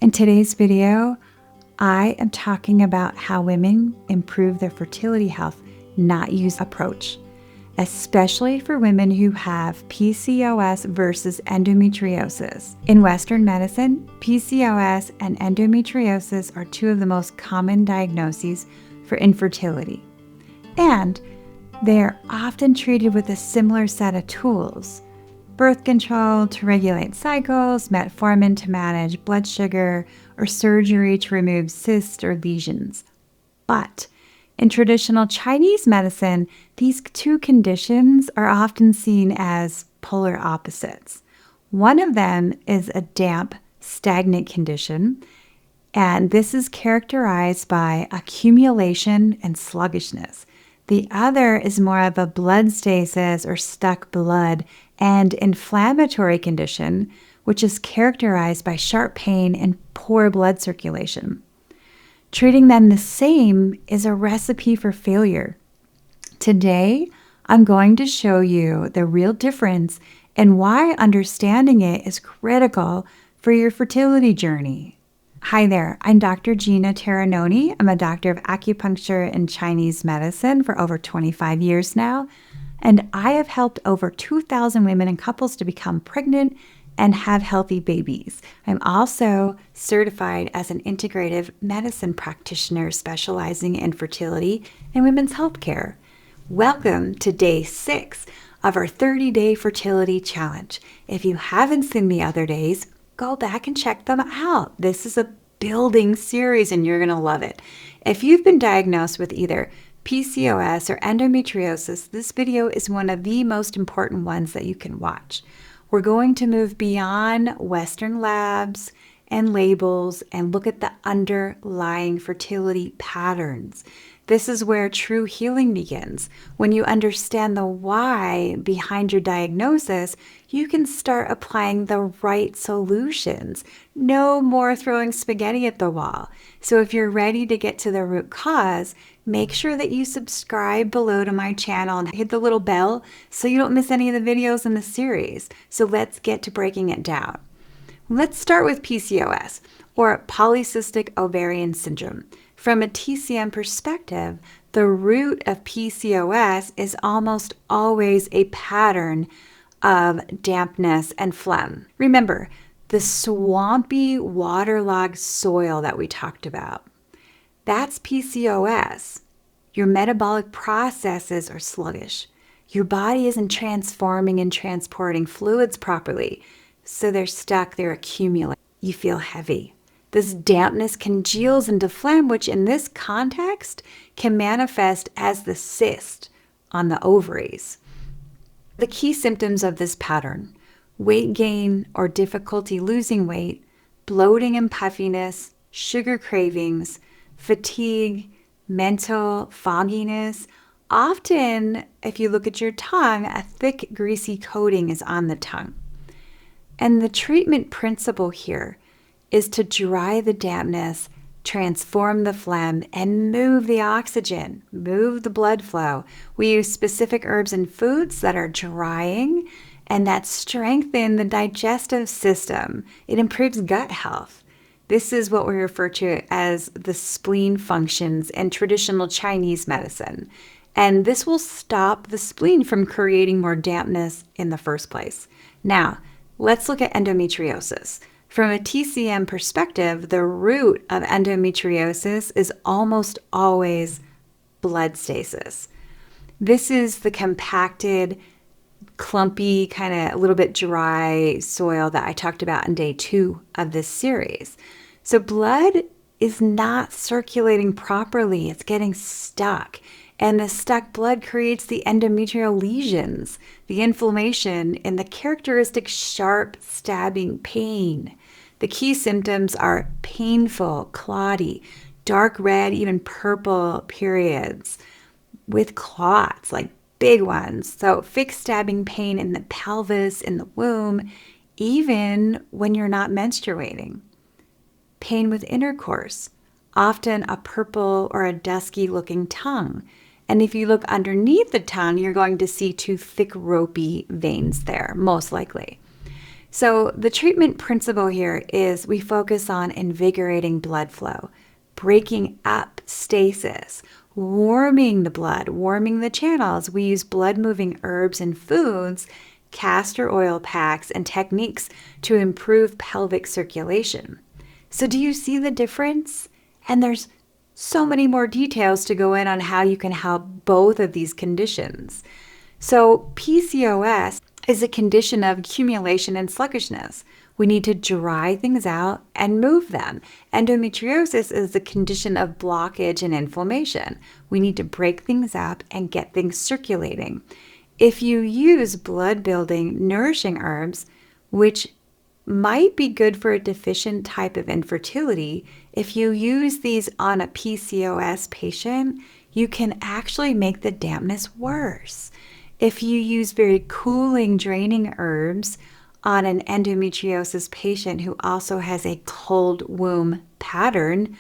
In today's video, I am talking about how women improve their fertility health, not use approach, especially for women who have PCOS versus endometriosis. In Western medicine, PCOS and endometriosis are two of the most common diagnoses for infertility, and they are often treated with a similar set of tools: birth control to regulate cycles, metformin to manage blood sugar, or surgery to remove cysts or lesions. But in traditional Chinese medicine, these two conditions are often seen as polar opposites. One of them is a damp, stagnant condition, and this is characterized by accumulation and sluggishness. The other is more of a blood stasis or stuck blood and inflammatory condition, which is characterized by sharp pain and poor blood circulation. Treating them the same is a recipe for failure. Today, I'm going to show you the real difference and why understanding it is critical for your fertility journey. Hi there, I'm Dr. Gina Terinoni. I'm a doctor of acupuncture and Chinese medicine for over 25 years now, and I have helped over 2,000 women and couples to become pregnant and have healthy babies. I'm also certified as an integrative medicine practitioner specializing in fertility and women's health care. Welcome to day 6 of our 30-day fertility challenge. If you haven't seen the other days, go back and check them out. This is a building series and you're gonna love it. If you've been diagnosed with either PCOS or endometriosis, this video is one of the most important ones that you can watch. We're going to move beyond Western labs and labels and look at the underlying fertility patterns. This is where true healing begins. When you understand the why behind your diagnosis, you can start applying the right solutions. No more throwing spaghetti at the wall. So if you're ready to get to the root cause, make sure that you subscribe below to my channel and hit the little bell so you don't miss any of the videos in the series. So let's get to breaking it down. Let's start with PCOS, or polycystic ovarian syndrome. From a TCM perspective, the root of PCOS is almost always a pattern of dampness and phlegm. Remember, the swampy, waterlogged soil that we talked about. That's PCOS. Your metabolic processes are sluggish. Your body isn't transforming and transporting fluids properly, so they're stuck, they're accumulating. You feel heavy. This dampness congeals into phlegm, which in this context can manifest as the cyst on the ovaries. The key symptoms of this pattern: weight gain or difficulty losing weight, bloating and puffiness, sugar cravings, fatigue, mental fogginess. Often, if you look at your tongue, a thick, greasy coating is on the tongue. And the treatment principle here is to dry the dampness, transform the phlegm, and move the oxygen, move the blood flow. We use specific herbs and foods that are drying and that strengthen the digestive system. It improves gut health. This is what we refer to as the spleen functions in traditional Chinese medicine. And this will stop the spleen from creating more dampness in the first place. Now, let's look at endometriosis. From a TCM perspective, the root of endometriosis is almost always blood stasis. This is the compacted, clumpy, kind of a little bit dry soil that I talked about in day 2 of this series. So blood is not circulating properly. It's getting stuck. And the stuck blood creates the endometrial lesions, the inflammation, and the characteristic sharp stabbing pain. The key symptoms are painful, clotty, dark red, even purple periods with clots, like big ones. So fixed stabbing pain in the pelvis, in the womb, even when you're not menstruating. Pain with intercourse, often a purple or a dusky looking tongue. And if you look underneath the tongue, you're going to see 2 thick, ropey veins there, most likely. So the treatment principle here is we focus on invigorating blood flow, breaking up stasis, warming the blood, warming the channels. We use blood-moving herbs and foods, castor oil packs, and techniques to improve pelvic circulation. So do you see the difference? And there's so many more details to go in on how you can help both of these conditions. So PCOS is a condition of accumulation and sluggishness. We need to dry things out and move them. Endometriosis is the condition of blockage and inflammation. We need to break things up and get things circulating. If you use blood-building, nourishing herbs, which might be good for a deficient type of infertility, if you use these on a PCOS patient, you can actually make the dampness worse. If you use very cooling, draining herbs on an endometriosis patient who also has a cold womb pattern,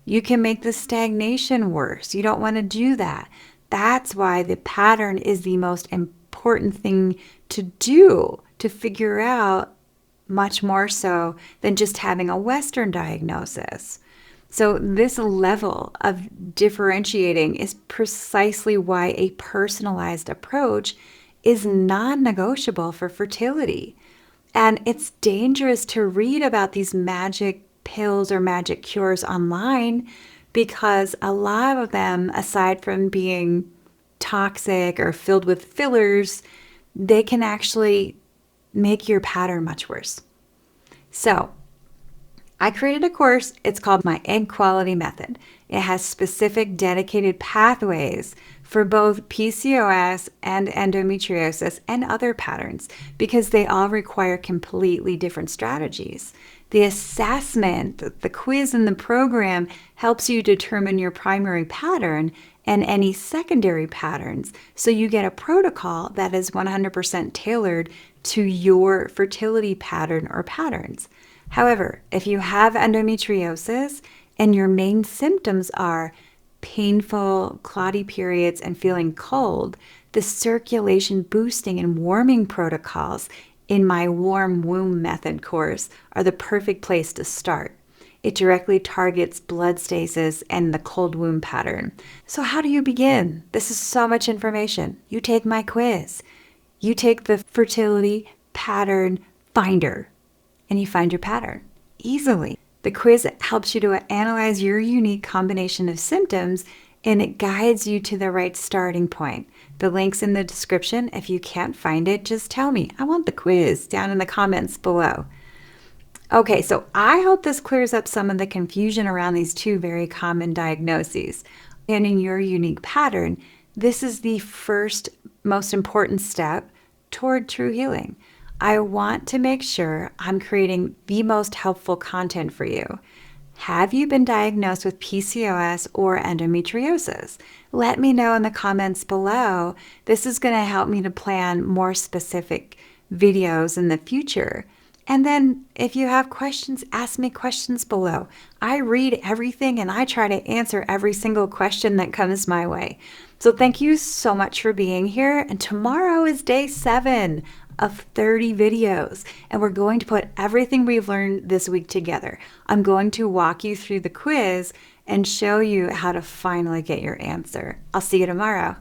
you can make the stagnation worse. You don't want to do that. That's why the pattern is the most important thing to do, to figure out, much more so than just having a Western diagnosis. So this level of differentiating is precisely why a personalized approach is non-negotiable for fertility. And it's dangerous to read about these magic pills or magic cures online because a lot of them, aside from being toxic or filled with fillers, they can actually make your pattern much worse. So I created a course. It's called my Eggquality Method. It has specific dedicated pathways for both PCOS and endometriosis and other patterns because they all require completely different strategies. The assessment, the quiz in the program helps you determine your primary pattern and any secondary patterns, so you get a protocol that is 100% tailored to your fertility pattern or patterns. However, if you have endometriosis and your main symptoms are painful, clotty periods and feeling cold, the circulation boosting and warming protocols in my Warm Womb Method course are the perfect place to start. It directly targets blood stasis and the cold womb pattern. So how do you begin? This is so much information. You take my quiz. You take the fertility pattern finder and you find your pattern easily. The quiz helps you to analyze your unique combination of symptoms and it guides you to the right starting point. The link's in the description. If you can't find it, just tell me. I want the quiz down in the comments below. Okay, so I hope this clears up some of the confusion around these two very common diagnoses. And in your unique pattern, this is the first most important step toward true healing. I want to make sure I'm creating the most helpful content for you. Have you been diagnosed with PCOS or endometriosis? Let me know in the comments below. This is going to help me to plan more specific videos in the future. And then if you have questions, ask me questions below. I read everything and I try to answer every single question that comes my way. So thank you so much for being here. And tomorrow is day 7 of 30 videos. And we're going to put everything we've learned this week together. I'm going to walk you through the quiz and show you how to finally get your answer. I'll see you tomorrow.